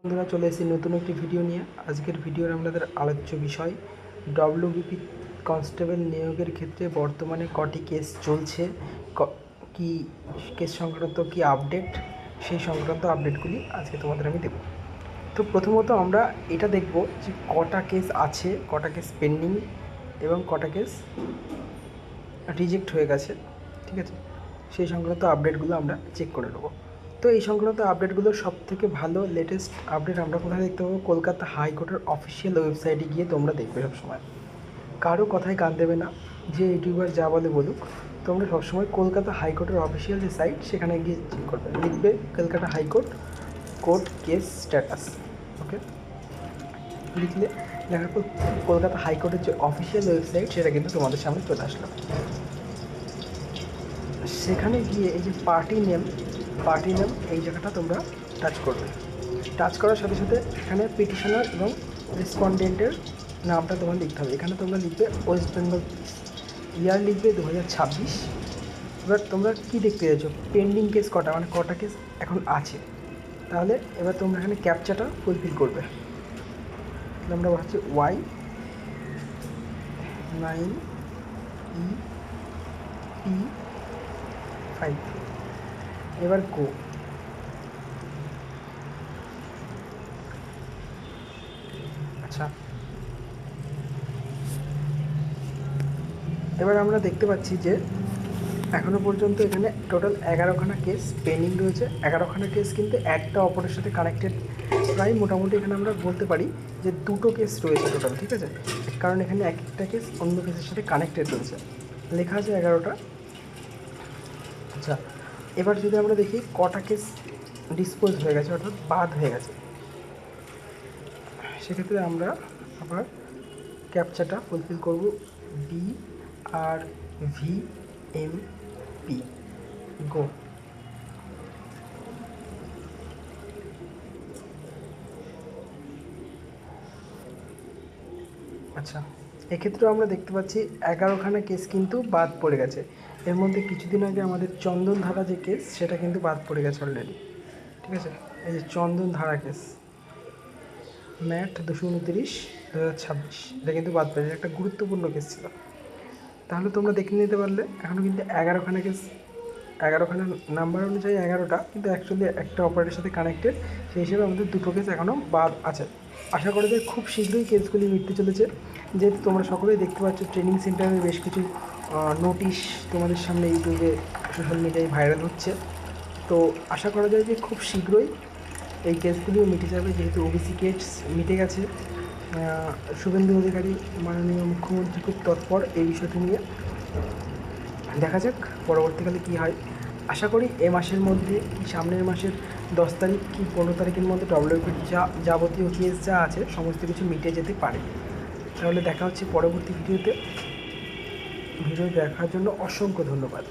বন্ধুরা, চলে এসেছি নতুন একটি ভিডিও নিয়ে। আজকের ভিডিওর আমাদের আলোচ্য বিষয় ডব্লিউবিপি কনস্টেবল নিয়োগের ক্ষেত্রে বর্তমানে কটি কেস চলছে, কি কেস সংক্রান্ত কি আপডেট, সেই সংক্রান্ত আপডেটগুলি আজকে তোমাদের আমি দেব। তো প্রথমত আমরা এটা দেখব যে কটা কেস আছে, কটা কেস পেন্ডিং এবং কটা কেস রিজেক্ট হয়ে গেছে, ঠিক আছে? সেই সংক্রান্ত আপডেটগুলো আমরা চেক করে নেব। তো এই সংক্রান্ত আপডেটগুলোর সবথেকে ভালো লেটেস্ট আপডেট আমরা কোথায় দেখতে পাবো? কলকাতা হাইকোর্টের অফিসিয়াল ওয়েবসাইটে গিয়ে তোমরা দেখবে সবসময়। কারো কথায় কান দেবে না, যে ইউটিউবার যা বলে বলুক, তোমরা সবসময় কলকাতা হাইকোর্টের অফিসিয়াল যে সাইট সেখানে গিয়ে চেক করবে। লিখবে Kolkata high court court case status, okay? লিখলে লেখার পর কলকাতা হাইকোর্টের যে অফিসিয়াল ওয়েবসাইট সেটা কিন্তু তোমাদের সামনে চলে আসলো। সেখানে গিয়ে এই যে পার্টি নেম এই জায়গাটা তোমরা টাচ করবে। টাচ করার সাথে সাথে এখানে পিটিশনার এবং রেসপন্ডেন্টের নামটা তোমার লিখতে হবে। এখানে তোমরা লিখবে ওয়েস্ট বেঙ্গল, ইয়ার লিখবে 2026। এবার তোমরা কী দেখতে চাইছো? পেন্ডিং কেস কটা, মানে কটা কেস এখন আছে। তাহলে এবার তোমরা এখানে ক্যাপচাটা ফুলফিল করবে। তাহলে আমরা ভাবছি Y9EP5। এবার গো। আচ্ছা, এবার আমরা দেখতে পাচ্ছি যে এখনও পর্যন্ত এখানে টোটাল 11খানা কেস পেন্ডিং রয়েছে। 11খানা কেস কিন্তু একটা অপরের সাথে কানেক্টেড। প্রায় মোটামুটি এখানে আমরা বলতে পারি যে 2টো কেস রয়েছে টোটাল, ঠিক আছে? কারণ এখানে এক একটা কেস অন্য কেসের সাথে কানেক্টেড রয়েছে। লেখা আছে 11টা। আচ্ছা, এবার যদি আমরা দেখি কটা কেস ডিসপোজ হয়ে গেছে, অর্থাৎ বাদ হয়ে গেছে, সেক্ষেত্রে আমরা আবার ক্যাপচাটা ফুলফিল করব। BRVMP গো। আচ্ছা, এক্ষেত্রেও আমরা দেখতে পাচ্ছি 11খানা কেস কিন্তু বাদ পড়ে গেছে। এর মধ্যে কিছুদিন আগে আমাদের চন্দনধারা যে কেস, সেটা কিন্তু বাদ পড়ে গেছে অলরেডি, ঠিক আছে? এই যে চন্দনধারা কেস ম্যাট 229/2026, এটা কিন্তু বাদ পড়েছে। একটা গুরুত্বপূর্ণ কেস ছিল। তাহলে তোমরা দেখে নিতে পারলে এখনও কিন্তু 11খানা কেস, 11খানা নাম্বার অনুযায়ী 11টা, কিন্তু অ্যাকচুয়ালি একটা অপারেটের সাথে কানেক্টেড। সেই হিসেবে আমাদের 2টো কেস এখনও বাদ আছে। আশা করা যায় খুব শীঘ্রই কেসগুলি মিটতে চলেছে। যেহেতু তোমরা সকলেই দেখতে পাচ্ছ ট্রেনিং সেন্টারে বেশ কিছু নোটিশ তোমাদের সামনে ইউটিউবে, সোশ্যাল মিডিয়ায় ভাইরাল হচ্ছে। তো আশা করা যায় যে খুব শীঘ্রই এই কেসগুলিও মিটে যাবে। যেহেতু ওবিসি কেস মিটে গেছে, শুভেন্দু অধিকারী মাননীয় মুখ্যমন্ত্রী খুব তৎপর এই বিষয়টি নিয়ে। দেখা যাক পরবর্তীকালে কী হয়। আশা করি এ মাসের মধ্যে, কি সামনের মাসের 10 তারিখ কি 15 তারিখের মধ্যে ডব্লিউবিপির যাবতীয় কেস যা আছে সমস্ত কিছু মিটে যেতে পারে। তাহলে দেখা হচ্ছে পরবর্তী ভিডিওতে। ভিডিও দেখার জন্য অসংখ্য ধন্যবাদ।